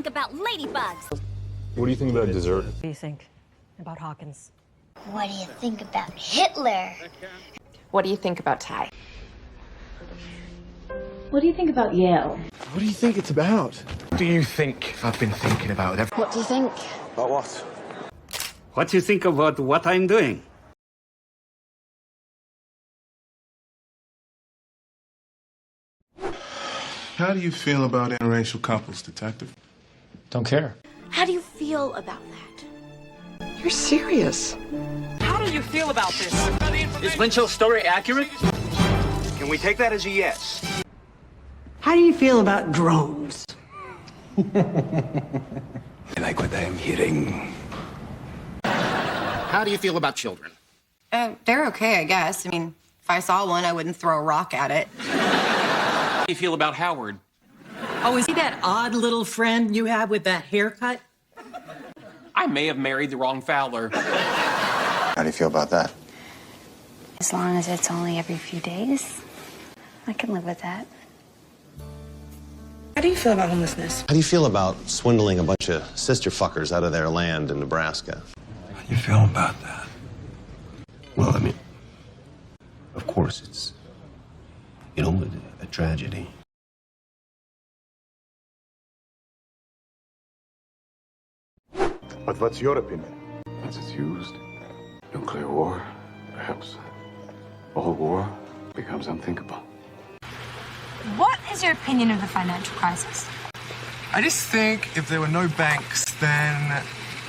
think about ladybugs? What do you think about dessert? What do you think about Hawkins? What do you think about Hitler? What do you think about Ty? What do you think about Yale? What do you think it's about? What do you think I've been thinking about? What do you think? About what? What do you think about what I'm doing? How do you feel about interracial couples, Detective? Don't care. How do you feel about that? You're serious. How do you feel about this? Is Winchell's story accurate? Can we take that as a yes? How do you feel about drones? I like what I'm hearing. How do you feel about children? They're okay, I guess. I mean, if I saw one, I wouldn't throw a rock at it. How do you feel about Howard? Oh, is he that odd little friend you have with that haircut? I may have married the wrong Fowler. How do you feel about that? As long as it's only every few days, I can live with that. How do you feel about homelessness? How do you feel about swindling a bunch of sister fuckers out of their land in Nebraska? How do you feel about that? Well, I mean, of course it's, a tragedy. But what's your opinion? As it's used, nuclear war, perhaps all war becomes unthinkable. What is your opinion of the financial crisis? I just think if there were no banks, then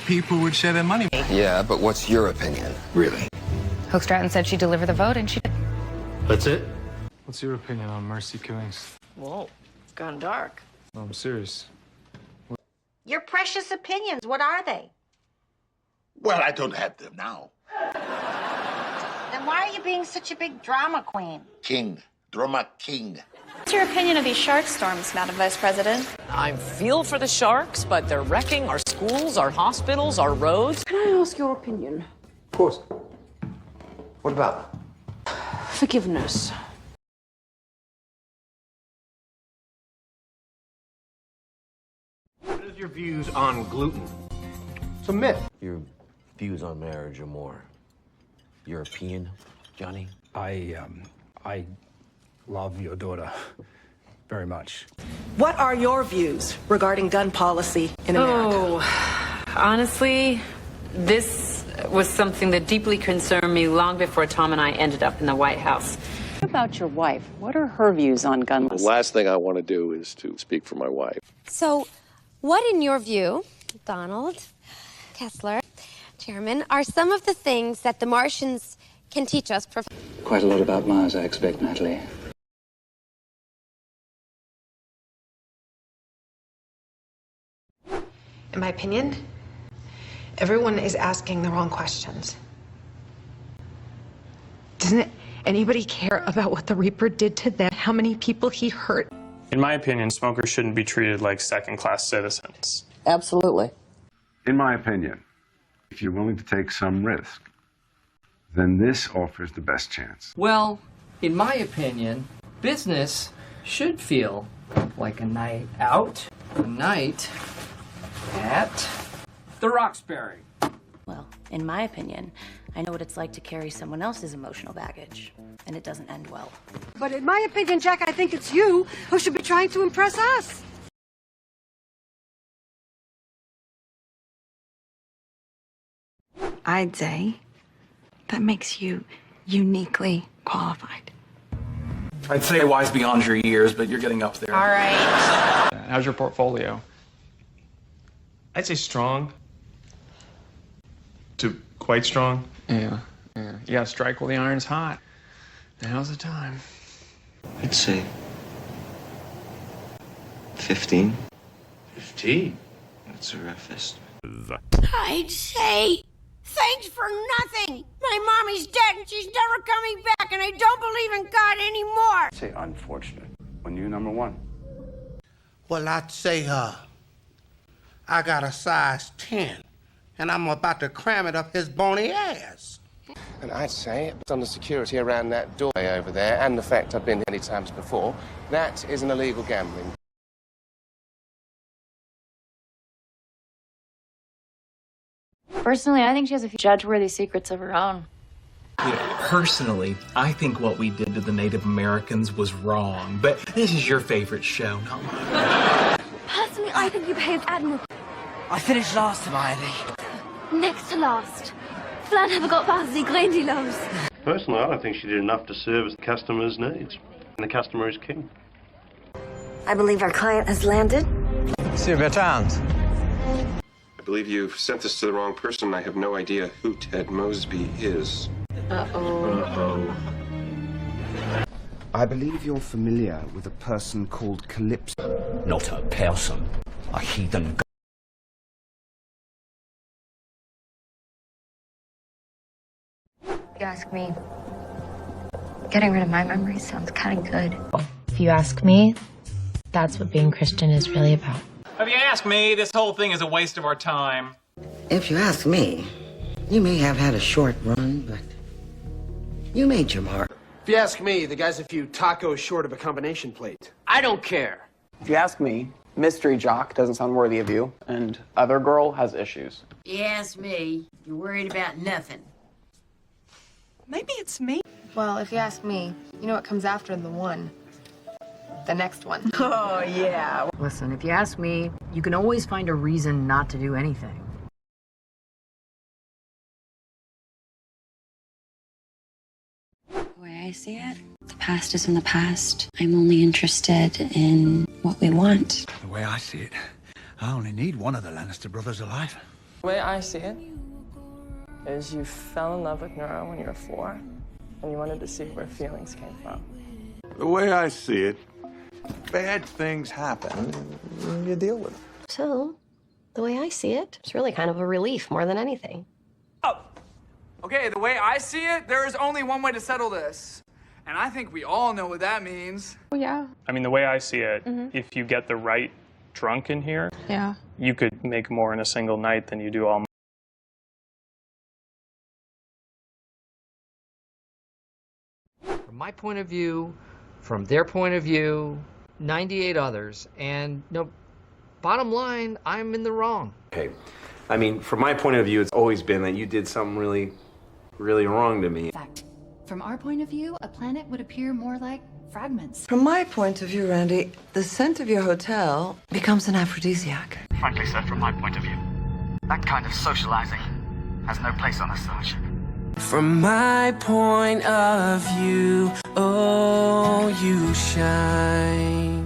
people would share their money. Yeah, but what's your opinion? Really? Hook Stratton said she'd deliver the vote, and she did. That's it? What's your opinion on mercy killings? Whoa, it's gone dark. No, I'm serious. Your precious opinions, what are they? Well, I don't have them now. Then why are you being such a big drama queen? King, drama king. What's your opinion of these shark storms, Madam Vice President? I feel for the sharks, but they're wrecking our schools, our hospitals, our roads. Can I ask your opinion? Of course. What about? Forgiveness. What is your views on gluten? It's a myth. Your views on marriage are more European, Johnny? I love your daughter very much. What are your views regarding gun policy in America? Oh, honestly, this was something that deeply concerned me long before Tom and I ended up in the White House. What about your wife? What are her views on gun laws? The last thing I want to do is to speak for my wife. So, what in your view, Donald, Kessler, Chairman, are some of the things that the Martians can teach us? Quite a lot about Mars, I expect, Natalie. In my opinion, everyone is asking the wrong questions. Doesn't anybody care about what the Reaper did to them? How many people he hurt? In my opinion, smokers shouldn't be treated like second-class citizens. Absolutely. In my opinion, if you're willing to take some risk, then this offers the best chance. Well, in my opinion, business should feel like a night out, a night at the Roxbury. Well, in my opinion, I know what it's like to carry someone else's emotional baggage, and it doesn't end well. But in my opinion, Jack, I think it's you who should be trying to impress us. I'd say that makes you uniquely qualified. I'd say wise beyond your years, but you're getting up there. All right. How's your portfolio? I'd say strong. To quite strong. Yeah. You gotta strike while the iron's hot. Now's the time. I'd say 15. 15? That's a rough estimate. I'd say thanks for nothing. My mommy's dead and she's never coming back, and I don't believe in God anymore. Say unfortunate when you're number one. Well, I'd say, I got a size 10, and I'm about to cram it up his bony ass. And I'd say, based on the security around that doorway over there, and the fact I've been here many times before, that is an illegal gambling Personally, I think she has a few judge-worthy secrets of her own. Personally, I think what we did to the Native Americans was wrong, but this is your favorite show, not mine. Personally, I think you behaved admirably. I finished last, Hermione. Next to last. Flan have got past the Grandy loves. Personally, I don't think she did enough to service the customer's needs. And the customer is king. I believe our client has landed. Sur Bertrand. I believe you've sent this to the wrong person. I have no idea who Ted Mosby is. I believe you're familiar with a person called Calypso. Not a person. A heathen. If you ask me, getting rid of my memories sounds kind of good. If you ask me, that's what being Christian is really about. If you ask me, this whole thing is a waste of our time. If you ask me, you may have had a short run, but you made your mark. If you ask me, the guy's a few tacos short of a combination plate. I don't care. If you ask me, mystery jock doesn't sound worthy of you, and other girl has issues. You ask me, you're worried about nothing. Maybe it's me. Well, if you ask me, you know what comes after the one? The next one. Oh, yeah. Listen, if you ask me, you can always find a reason not to do anything. The way I see it, the past is in the past. I'm only interested in what we want. The way I see it, I only need one of the Lannister brothers alive. The way I see it is you fell in love with Nora when you were 4, and you wanted to see where feelings came from. The way I see it, bad things happen, you deal with them. So, the way I see it, it's really kind of a relief more than anything. Okay, the way I see it, there is only one way to settle this. And I think we all know what that means. Oh, yeah. I mean, the way I see it, if you get the right drunk in here, Yeah. you could make more in a single night than you do all. From my point of view, from their point of view, 98 others, and no, bottom line, I'm in the wrong. Okay. I mean, from my point of view, it's always been that you did something really, really wrong to me. Fact. From our point of view, a planet would appear more like fragments. From my point of view, Randy, the scent of your hotel becomes an aphrodisiac. Frankly, sir, from my point of view, that kind of socializing has no place on a starship. From my point of view, oh, you shine.